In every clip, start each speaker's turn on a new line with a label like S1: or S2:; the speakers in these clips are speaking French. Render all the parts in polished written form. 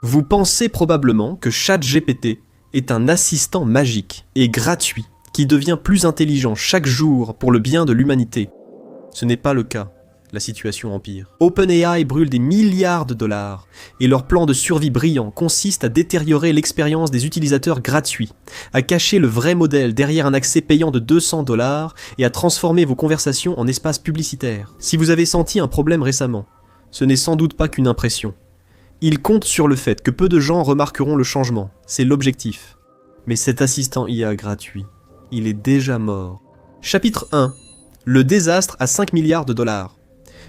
S1: Vous pensez probablement que ChatGPT est un assistant magique et gratuit qui devient plus intelligent chaque jour pour le bien de l'humanité. Ce n'est pas le cas. La situation empire. OpenAI brûle des milliards de dollars et leur plan de survie brillant consiste à détériorer l'expérience des utilisateurs gratuits, à cacher le vrai modèle derrière un accès payant de 200 $ et à transformer vos conversations en espaces publicitaires. Si vous avez senti un problème récemment, ce n'est sans doute pas qu'une impression. Il compte sur le fait que peu de gens remarqueront le changement, c'est l'objectif. Mais cet assistant IA gratuit, il est déjà mort. Chapitre 1. Le désastre à 5 milliards de dollars.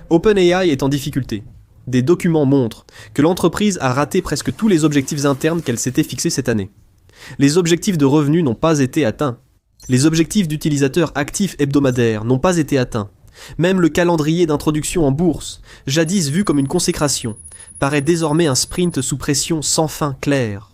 S1: OpenAI est en difficulté. Des documents montrent que l'entreprise a raté presque tous les objectifs internes qu'elle s'était fixés cette année. Les objectifs de revenus n'ont pas été atteints. Les objectifs d'utilisateurs actifs hebdomadaires n'ont pas été atteints. Même le calendrier d'introduction en bourse, jadis vu comme une consécration, paraît désormais un sprint sous pression sans fin claire.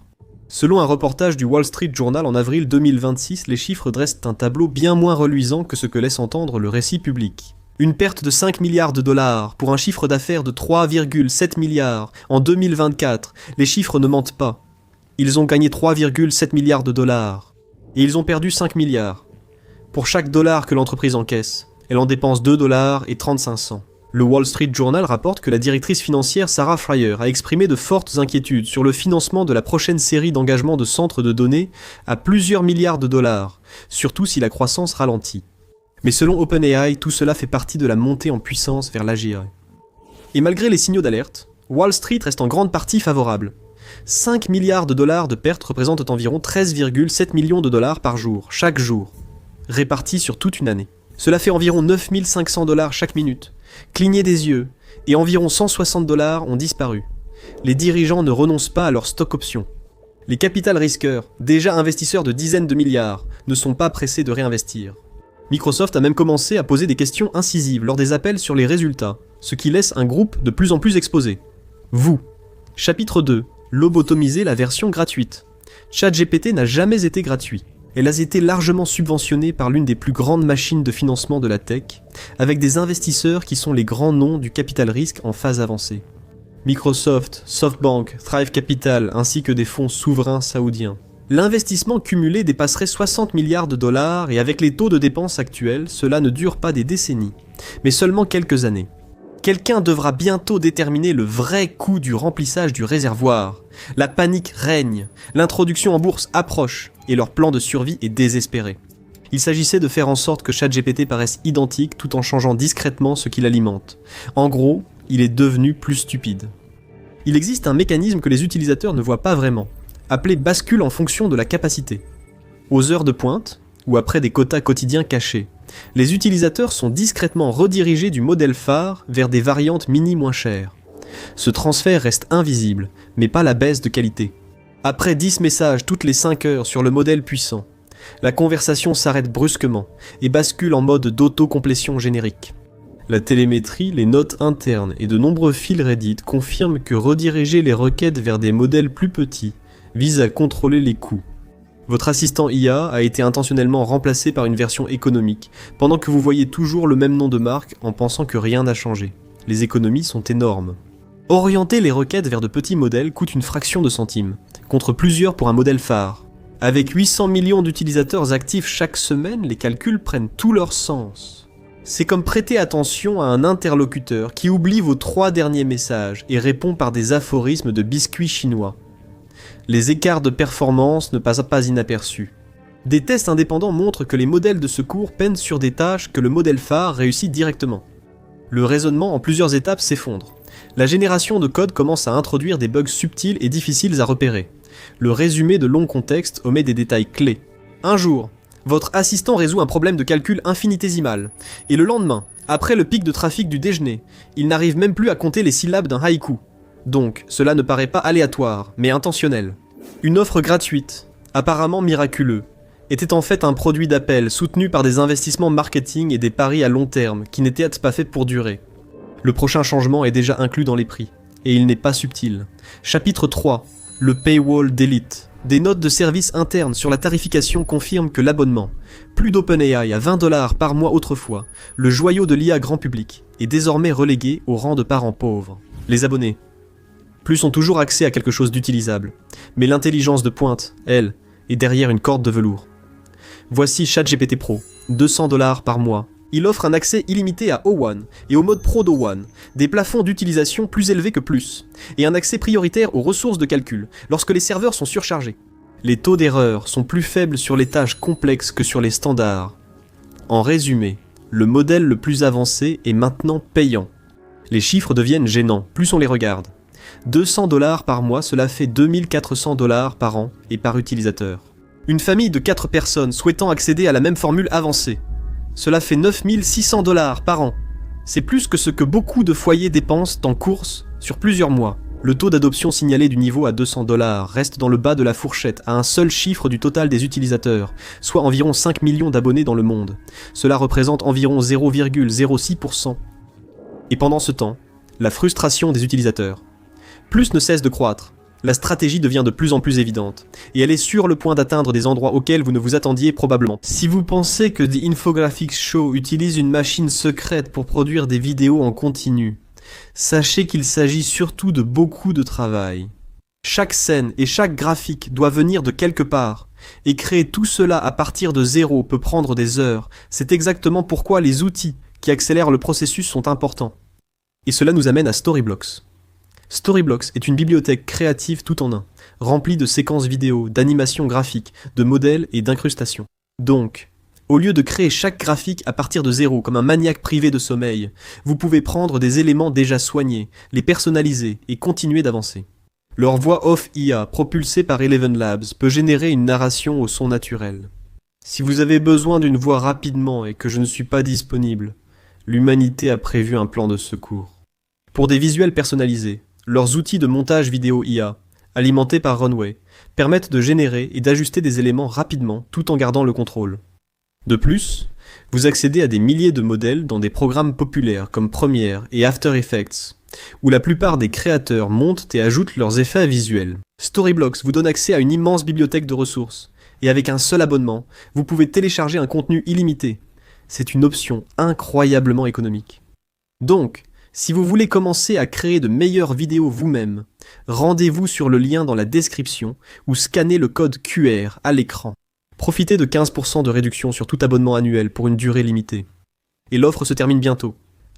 S1: Selon un reportage du Wall Street Journal en avril 2026, les chiffres dressent un tableau bien moins reluisant que ce que laisse entendre le récit public. Une perte de 5 milliards de dollars pour un chiffre d'affaires de 3,7 milliards en 2024, les chiffres ne mentent pas. Ils ont gagné 3,7 milliards de dollars. Et ils ont perdu 5 milliards. Pour chaque dollar que l'entreprise encaisse, elle en dépense 2,35 $. Le Wall Street Journal rapporte que la directrice financière Sarah Frier a exprimé de fortes inquiétudes sur le financement de la prochaine série d'engagements de centres de données à plusieurs milliards de dollars, surtout si la croissance ralentit. Mais selon OpenAI, tout cela fait partie de la montée en puissance vers l'AGI. Et malgré les signaux d'alerte, Wall Street reste en grande partie favorable. 5 milliards de dollars de pertes représentent environ 13,7 millions de dollars par jour, chaque jour, répartis sur toute une année. Cela fait environ 9 500 $ chaque minute. Cligner des yeux, et environ 160 $ ont disparu. Les dirigeants ne renoncent pas à leur stock options. Les capital risqueurs, déjà investisseurs de dizaines de milliards, ne sont pas pressés de réinvestir. Microsoft a même commencé à poser des questions incisives lors des appels sur les résultats, ce qui laisse un groupe de plus en plus exposé. Vous. Chapitre 2. Lobotomiser la version gratuite. ChatGPT n'a jamais été gratuit. Elle a été largement subventionnée par l'une des plus grandes machines de financement de la tech, avec des investisseurs qui sont les grands noms du capital risque en phase avancée. Microsoft, SoftBank, Thrive Capital, ainsi que des fonds souverains saoudiens. L'investissement cumulé dépasserait 60 milliards de dollars et avec les taux de dépenses actuels, cela ne dure pas des décennies, mais seulement quelques années. Quelqu'un devra bientôt déterminer le vrai coût du remplissage du réservoir. La panique règne, l'introduction en bourse approche et leur plan de survie est désespéré. Il s'agissait de faire en sorte que ChatGPT paraisse identique tout en changeant discrètement ce qui l'alimente. En gros, il est devenu plus stupide. Il existe un mécanisme que les utilisateurs ne voient pas vraiment, appelé bascule en fonction de la capacité. Aux heures de pointe, ou après des quotas quotidiens cachés, les utilisateurs sont discrètement redirigés du modèle phare vers des variantes mini moins chères. Ce transfert reste invisible, mais pas la baisse de qualité. Après 10 messages toutes les 5 heures sur le modèle puissant, la conversation s'arrête brusquement et bascule en mode d'auto-complétion générique. La télémétrie, les notes internes et de nombreux fils Reddit confirment que rediriger les requêtes vers des modèles plus petits vise à contrôler les coûts. Votre assistant IA a été intentionnellement remplacé par une version économique, pendant que vous voyez toujours le même nom de marque en pensant que rien n'a changé. Les économies sont énormes. Orienter les requêtes vers de petits modèles coûte une fraction de centime, contre plusieurs pour un modèle phare. Avec 800 millions d'utilisateurs actifs chaque semaine, les calculs prennent tout leur sens. C'est comme prêter attention à un interlocuteur qui oublie vos 3 derniers messages et répond par des aphorismes de biscuits chinois. Les écarts de performance ne passent pas inaperçus. Des tests indépendants montrent que les modèles de secours peinent sur des tâches que le modèle phare réussit directement. Le raisonnement en plusieurs étapes s'effondre. La génération de code commence à introduire des bugs subtils et difficiles à repérer. Le résumé de longs contextes omet des détails clés. Un jour, votre assistant résout un problème de calcul infinitésimal. Et le lendemain, après le pic de trafic du déjeuner, il n'arrive même plus à compter les syllabes d'un haïku. Donc, cela ne paraît pas aléatoire, mais intentionnel. Une offre gratuite, apparemment miraculeux, était en fait un produit d'appel soutenu par des investissements marketing et des paris à long terme qui n'étaient pas faits pour durer. Le prochain changement est déjà inclus dans les prix, et il n'est pas subtil. Chapitre 3. Le paywall delete. Des notes de service internes sur la tarification confirment que l'abonnement, plus d'OpenAI à 20 $ par mois autrefois, le joyau de l'IA grand public, est désormais relégué au rang de parent pauvre. Les abonnés. plus ont toujours accès à quelque chose d'utilisable. Mais l'intelligence de pointe, elle, est derrière une corde de velours. Voici ChatGPT Pro, 200$ par mois. Il offre un accès illimité à O1 et au mode Pro d'O1, des plafonds d'utilisation plus élevés que plus, et un accès prioritaire aux ressources de calcul, lorsque les serveurs sont surchargés. Les taux d'erreur sont plus faibles sur les tâches complexes que sur les standards. En résumé, le modèle le plus avancé est maintenant payant. Les chiffres deviennent gênants, plus on les regarde. 200$ par mois, cela fait 2400$ par an et par utilisateur. Une famille de 4 personnes souhaitant accéder à la même formule avancée. Cela fait 9600$ par an. C'est plus que ce que beaucoup de foyers dépensent en courses sur plusieurs mois. Le taux d'adoption signalé du niveau à 200$ reste dans le bas de la fourchette à un seul chiffre du total des utilisateurs, soit environ 5 millions d'abonnés dans le monde. Cela représente environ 0,06%. Et pendant ce temps, la frustration des utilisateurs. Plus ne cesse de croître. La stratégie devient de plus en plus évidente, et elle est sur le point d'atteindre des endroits auxquels vous ne vous attendiez probablement. Si vous pensez que The Infographics Show utilise une machine secrète pour produire des vidéos en continu, sachez qu'il s'agit surtout de beaucoup de travail. Chaque scène et chaque graphique doit venir de quelque part, et créer tout cela à partir de zéro peut prendre des heures. C'est exactement pourquoi les outils qui accélèrent le processus sont importants. Et cela nous amène à Storyblocks. Storyblocks est une bibliothèque créative tout en un, remplie de séquences vidéo, d'animations graphiques, de modèles et d'incrustations. Donc, au lieu de créer chaque graphique à partir de zéro comme un maniaque privé de sommeil, vous pouvez prendre des éléments déjà soignés, les personnaliser et continuer d'avancer. Leur voix off IA, propulsée par Eleven Labs, peut générer une narration au son naturel. Si vous avez besoin d'une voix rapidement et que je ne suis pas disponible, l'humanité a prévu un plan de secours. Pour des visuels personnalisés, leurs outils de montage vidéo IA, alimentés par Runway, permettent de générer et d'ajuster des éléments rapidement tout en gardant le contrôle. De plus, vous accédez à des milliers de modèles dans des programmes populaires comme Premiere et After Effects, où la plupart des créateurs montent et ajoutent leurs effets visuels. Storyblocks vous donne accès à une immense bibliothèque de ressources, et avec un seul abonnement, vous pouvez télécharger un contenu illimité. C'est une option incroyablement économique. Donc, si vous voulez commencer à créer de meilleures vidéos vous-même, rendez-vous sur le lien dans la description ou scannez le code QR à l'écran. Profitez de 15% de réduction sur tout abonnement annuel pour une durée limitée. Et l'offre se termine bientôt.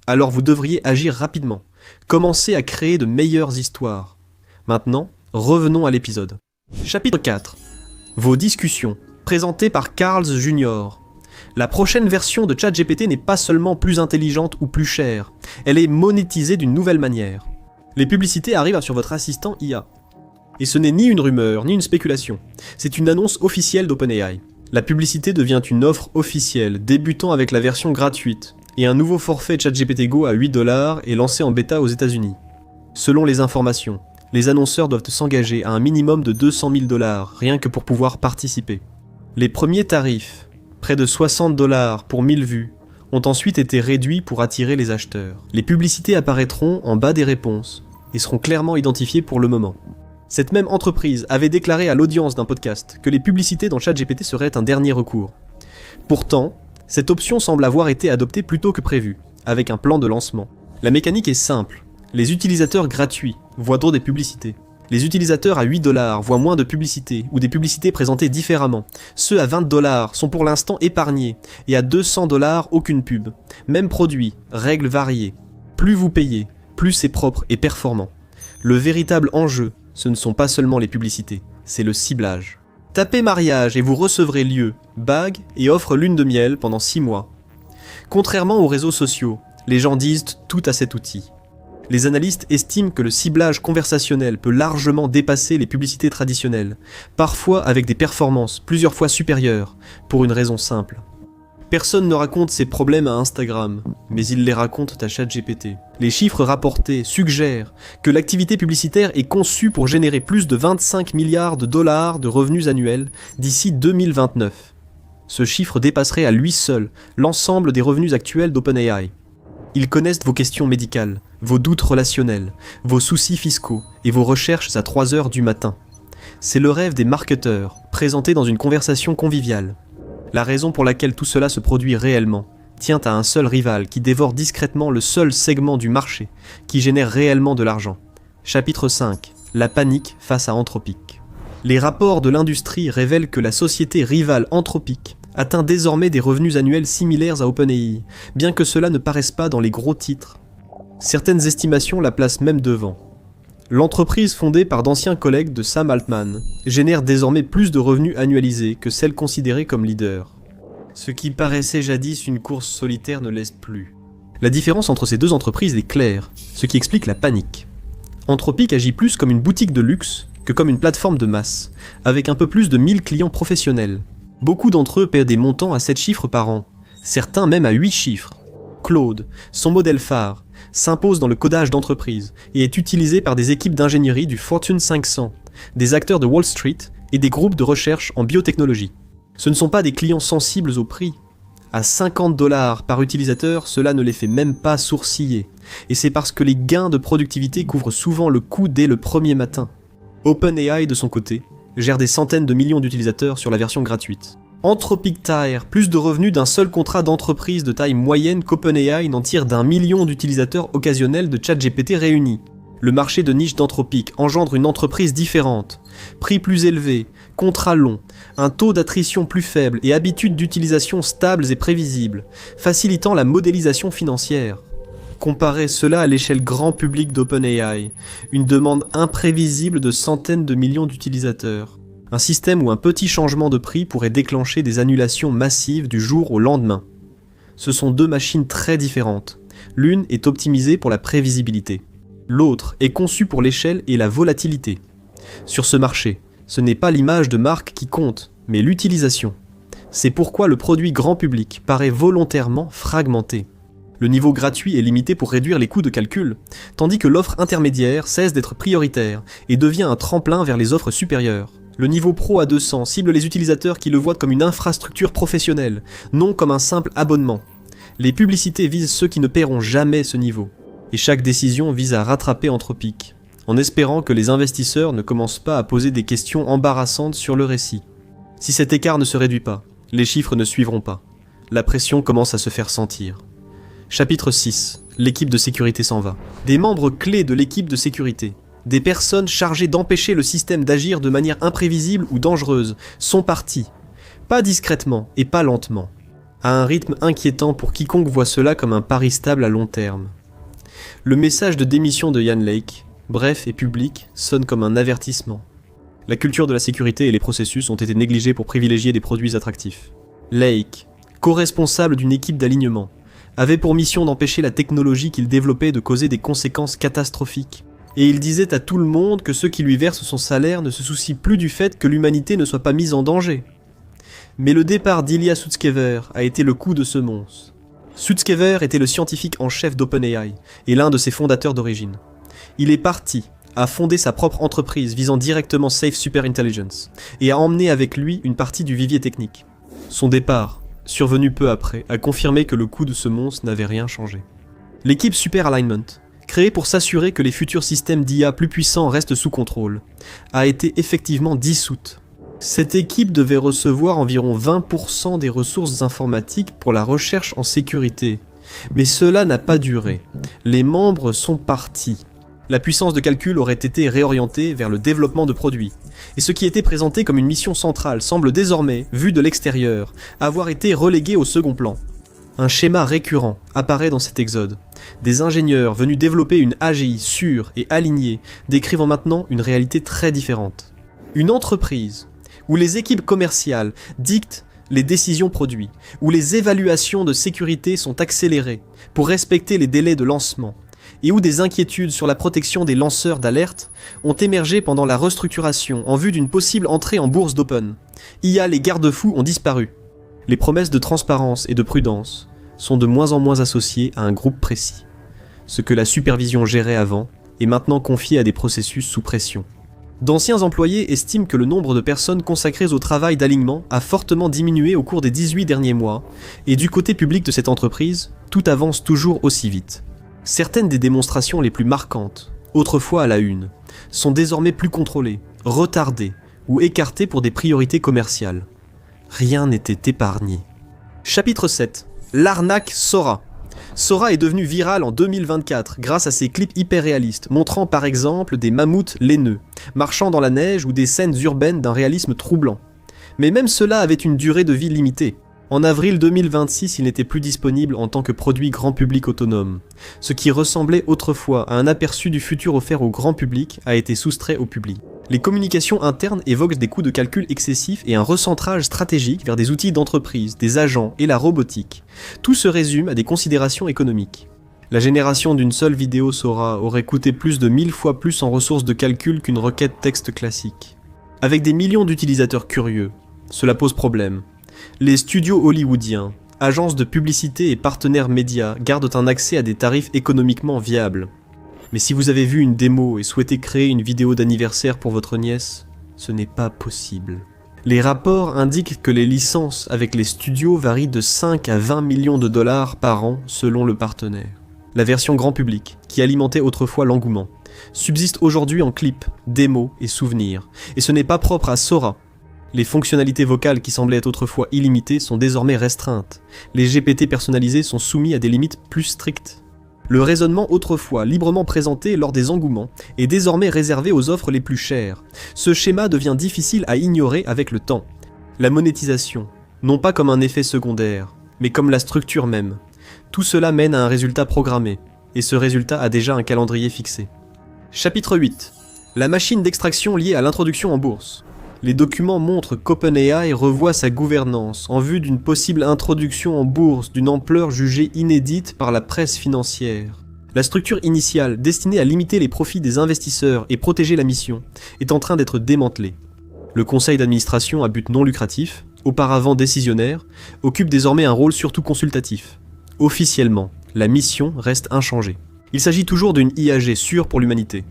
S1: Alors vous devriez agir rapidement. Commencez à créer de meilleures histoires. Maintenant, revenons à l'épisode. Chapitre 4. Vos discussions, présentées par Carls Jr. La prochaine version de ChatGPT n'est pas seulement plus intelligente ou plus chère, elle est monétisée d'une nouvelle manière. Les publicités arrivent sur votre assistant IA. Et ce n'est ni une rumeur, ni une spéculation, c'est une annonce officielle d'OpenAI. La publicité devient une offre officielle, débutant avec la version gratuite, et un nouveau forfait ChatGPT Go à 8$ est lancé en bêta aux États-Unis. Selon les informations, les annonceurs doivent s'engager à un minimum de 200 000$ rien que pour pouvoir participer. Les premiers tarifs, près de 60$ pour 1000 vues, ont ensuite été réduits pour attirer les acheteurs. Les publicités apparaîtront en bas des réponses et seront clairement identifiées pour le moment. Cette même entreprise avait déclaré à l'audience d'un podcast que les publicités dans ChatGPT seraient un dernier recours. Pourtant, cette option semble avoir été adoptée plus tôt que prévu, avec un plan de lancement. La mécanique est simple. Les utilisateurs gratuits voient trop des publicités. Les utilisateurs à 8$ voient moins de publicités ou des publicités présentées différemment. Ceux à 20$ sont pour l'instant épargnés et à 200$ aucune pub. Même produit, règles variées. Plus vous payez, plus c'est propre et performant. Le véritable enjeu, ce ne sont pas seulement les publicités, c'est le ciblage. Tapez mariage et vous recevrez lieu, bague et offre lune de miel pendant 6 mois. Contrairement aux réseaux sociaux, les gens disent tout à cet outil. Les analystes estiment que le ciblage conversationnel peut largement dépasser les publicités traditionnelles, parfois avec des performances plusieurs fois supérieures, pour une raison simple. Personne ne raconte ses problèmes à Instagram, mais ils les racontent à ChatGPT. Les chiffres rapportés suggèrent que l'activité publicitaire est conçue pour générer plus de 25 milliards de dollars de revenus annuels d'ici 2029. Ce chiffre dépasserait à lui seul l'ensemble des revenus actuels d'OpenAI. Ils connaissent vos questions médicales, vos doutes relationnels, vos soucis fiscaux et vos recherches à 3h du matin. C'est le rêve des marketeurs, présenté dans une conversation conviviale. La raison pour laquelle tout cela se produit réellement tient à un seul rival qui dévore discrètement le seul segment du marché qui génère réellement de l'argent, Chapitre 5. La panique face à Anthropic. Les rapports de l'industrie révèlent que la société rivale Anthropic atteint désormais des revenus annuels similaires à OpenAI, bien que cela ne paraisse pas dans les gros titres. Certaines estimations la placent même devant. L'entreprise fondée par d'anciens collègues de Sam Altman génère désormais plus de revenus annualisés que celle considérée comme leader. Ce qui paraissait jadis une course solitaire ne l'est plus. La différence entre ces deux entreprises est claire, ce qui explique la panique. Anthropic agit plus comme une boutique de luxe que comme une plateforme de masse, avec un peu plus de 1000 clients professionnels. Beaucoup d'entre eux paient des montants à 7 chiffres par an, certains même à 8 chiffres. Claude, son modèle phare, s'impose dans le codage d'entreprise et est utilisé par des équipes d'ingénierie du Fortune 500, des acteurs de Wall Street et des groupes de recherche en biotechnologie. Ce ne sont pas des clients sensibles au prix. À 50 $ par utilisateur, cela ne les fait même pas sourciller. Et c'est parce que les gains de productivité couvrent souvent le coût dès le premier matin. OpenAI, de son côté, gère des centaines de millions d'utilisateurs sur la version gratuite. Anthropic tire plus de revenus d'un seul contrat d'entreprise de taille moyenne qu'OpenAI n'en tire d'1 million d'utilisateurs occasionnels de ChatGPT réunis. Le marché de niche d'Anthropic engendre une entreprise différente, prix plus élevé, contrat long, un taux d'attrition plus faible et habitudes d'utilisation stables et prévisibles, facilitant la modélisation financière. Comparez cela à l'échelle grand public d'OpenAI, une demande imprévisible de centaines de millions d'utilisateurs. Un système où un petit changement de prix pourrait déclencher des annulations massives du jour au lendemain. Ce sont deux machines très différentes. L'une est optimisée pour la prévisibilité. L'autre est conçue pour l'échelle et la volatilité. Sur ce marché, ce n'est pas l'image de marque qui compte, mais l'utilisation. C'est pourquoi le produit grand public paraît volontairement fragmenté. Le niveau gratuit est limité pour réduire les coûts de calcul, tandis que l'offre intermédiaire cesse d'être prioritaire et devient un tremplin vers les offres supérieures. Le niveau Pro à 200 cible les utilisateurs qui le voient comme une infrastructure professionnelle, non comme un simple abonnement. Les publicités visent ceux qui ne paieront jamais ce niveau. Et chaque décision vise à rattraper Anthropic, en espérant que les investisseurs ne commencent pas à poser des questions embarrassantes sur le récit. Si cet écart ne se réduit pas, les chiffres ne suivront pas. La pression commence à se faire sentir. Chapitre 6. L'équipe de sécurité s'en va. Des membres clés de l'équipe de sécurité, des personnes chargées d'empêcher le système d'agir de manière imprévisible ou dangereuse, sont partis. Pas discrètement et pas lentement. À un rythme inquiétant pour quiconque voit cela comme un pari stable à long terme. Le message de démission de Ian Lake, bref et public, sonne comme un avertissement. La culture de la sécurité et les processus ont été négligés pour privilégier des produits attractifs. Lake, co-responsable d'une équipe d'alignement, avait pour mission d'empêcher la technologie qu'il développait de causer des conséquences catastrophiques. Et il disait à tout le monde que ceux qui lui versent son salaire ne se soucient plus du fait que l'humanité ne soit pas mise en danger. Mais le départ d'Ilya Sutskever a été le coup de semonce. Sutskever était le scientifique en chef d'OpenAI et l'un de ses fondateurs d'origine. Il est parti, a fondé sa propre entreprise visant directement Safe Super Intelligence et a emmené avec lui une partie du vivier technique. Son départ, survenu peu après, a confirmé que le coup de semonce n'avait rien changé. L'équipe Super Alignment, créée pour s'assurer que les futurs systèmes d'IA plus puissants restent sous contrôle, a été effectivement dissoute. Cette équipe devait recevoir environ 20% des ressources informatiques pour la recherche en sécurité. Mais cela n'a pas duré. Les membres sont partis. La puissance de calcul aurait été réorientée vers le développement de produits. Et ce qui était présenté comme une mission centrale semble désormais, vu de l'extérieur, avoir été relégué au second plan. Un schéma récurrent apparaît dans cet exode. Des ingénieurs venus développer une AGI sûre et alignée, décrivant maintenant une réalité très différente. Une entreprise où les équipes commerciales dictent les décisions produits, où les évaluations de sécurité sont accélérées pour respecter les délais de lancement, et où des inquiétudes sur la protection des lanceurs d'alerte ont émergé pendant la restructuration en vue d'une possible entrée en bourse d'Open. IA, les garde-fous ont disparu. Les promesses de transparence et de prudence sont de moins en moins associées à un groupe précis. Ce que la supervision gérait avant est maintenant confié à des processus sous pression. D'anciens employés estiment que le nombre de personnes consacrées au travail d'alignement a fortement diminué au cours des 18 derniers mois, et du côté public de cette entreprise, tout avance toujours aussi vite. Certaines des démonstrations les plus marquantes, autrefois à la une, sont désormais plus contrôlées, retardées ou écartées pour des priorités commerciales. Rien n'était épargné. Chapitre 7. L'arnaque Sora. Sora est devenu viral en 2024 grâce à ses clips hyper réalistes, montrant par exemple des mammouths laineux, marchant dans la neige ou des scènes urbaines d'un réalisme troublant. Mais même cela avait une durée de vie limitée. En avril 2026, il n'était plus disponible en tant que produit grand public autonome. Ce qui ressemblait autrefois à un aperçu du futur offert au grand public a été soustrait au public. Les communications internes évoquent des coûts de calcul excessifs et un recentrage stratégique vers des outils d'entreprise, des agents et la robotique. Tout se résume à des considérations économiques. La génération d'une seule vidéo Sora aurait coûté plus de 1000 fois plus en ressources de calcul qu'une requête texte classique. Avec des millions d'utilisateurs curieux, cela pose problème. Les studios hollywoodiens, agences de publicité et partenaires médias gardent un accès à des tarifs économiquement viables. Mais si vous avez vu une démo et souhaitez créer une vidéo d'anniversaire pour votre nièce, ce n'est pas possible. Les rapports indiquent que les licences avec les studios varient de 5 à 20 millions de dollars par an selon le partenaire. La version grand public, qui alimentait autrefois l'engouement, subsiste aujourd'hui en clips, démos et souvenirs, et ce n'est pas propre à Sora. Les fonctionnalités vocales qui semblaient être autrefois illimitées sont désormais restreintes. Les GPT personnalisés sont soumis à des limites plus strictes. Le raisonnement autrefois librement présenté lors des engouements est désormais réservé aux offres les plus chères. Ce schéma devient difficile à ignorer avec le temps. La monétisation, non pas comme un effet secondaire, mais comme la structure même. Tout cela mène à un résultat programmé, et ce résultat a déjà un calendrier fixé. Chapitre 8. La machine d'extraction liée à l'introduction en bourse. Les documents montrent qu'OpenAI revoit sa gouvernance en vue d'une possible introduction en bourse d'une ampleur jugée inédite par la presse financière. La structure initiale, destinée à limiter les profits des investisseurs et protéger la mission, est en train d'être démantelée. Le conseil d'administration à but non lucratif, auparavant décisionnaire, occupe désormais un rôle surtout consultatif. Officiellement, la mission reste inchangée. Il s'agit toujours d'une IAG sûre pour l'humanité.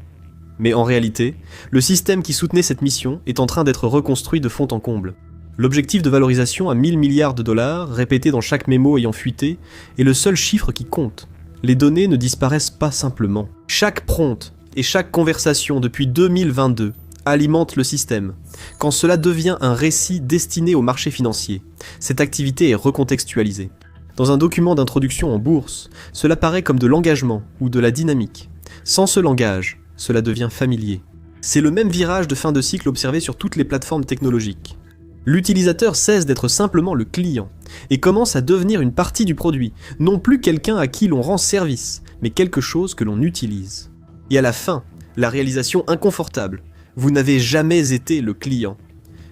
S1: Mais en réalité, le système qui soutenait cette mission est en train d'être reconstruit de fond en comble. L'objectif de valorisation à 1000 milliards de dollars, répété dans chaque mémo ayant fuité, est le seul chiffre qui compte. Les données ne disparaissent pas simplement. Chaque prompt et chaque conversation depuis 2022 alimente le système. Quand cela devient un récit destiné au marché financier, cette activité est recontextualisée. Dans un document d'introduction en bourse, cela paraît comme de l'engagement ou de la dynamique. Sans ce langage, cela devient familier. C'est le même virage de fin de cycle observé sur toutes les plateformes technologiques. L'utilisateur cesse d'être simplement le client et commence à devenir une partie du produit, non plus quelqu'un à qui l'on rend service, mais quelque chose que l'on utilise. Et à la fin, la réalisation inconfortable, vous n'avez jamais été le client.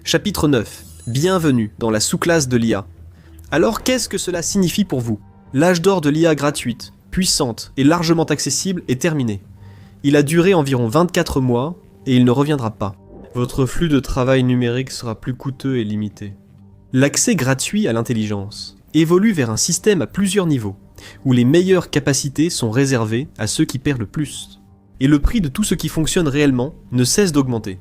S1: Chapitre 9. Bienvenue dans la sous-classe de l'IA. Alors qu'est-ce que cela signifie pour vous ? L'âge d'or de l'IA gratuite, puissante et largement accessible est terminé. Il a duré environ 24 mois et il ne reviendra pas. Votre flux de travail numérique sera plus coûteux et limité. L'accès gratuit à l'intelligence évolue vers un système à plusieurs niveaux, où les meilleures capacités sont réservées à ceux qui perdent le plus. Et le prix de tout ce qui fonctionne réellement ne cesse d'augmenter.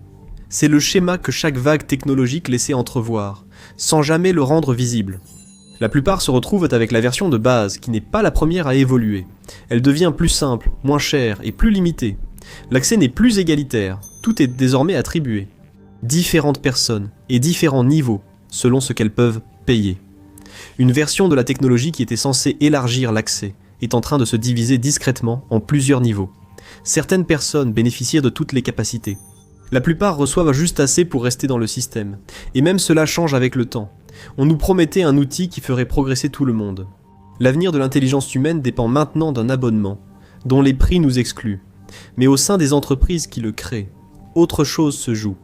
S1: C'est le schéma que chaque vague technologique laissait entrevoir, sans jamais le rendre visible. La plupart se retrouvent avec la version de base, qui n'est pas la première à évoluer. Elle devient plus simple, moins chère et plus limitée. L'accès n'est plus égalitaire, tout est désormais attribué. Différentes personnes et différents niveaux, selon ce qu'elles peuvent payer. Une version de la technologie qui était censée élargir l'accès est en train de se diviser discrètement en plusieurs niveaux. Certaines personnes bénéficient de toutes les capacités. La plupart reçoivent juste assez pour rester dans le système, et même cela change avec le temps. On nous promettait un outil qui ferait progresser tout le monde. L'avenir de l'intelligence humaine dépend maintenant d'un abonnement, dont les prix nous excluent. Mais au sein des entreprises qui le créent, autre chose se joue.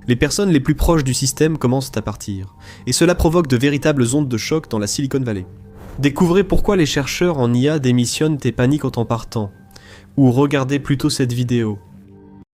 S1: Les personnes les plus proches du système commencent à partir, et cela provoque de véritables ondes de choc dans la Silicon Valley. Découvrez pourquoi les chercheurs en IA démissionnent et paniquent en partant, ou regardez plutôt cette vidéo.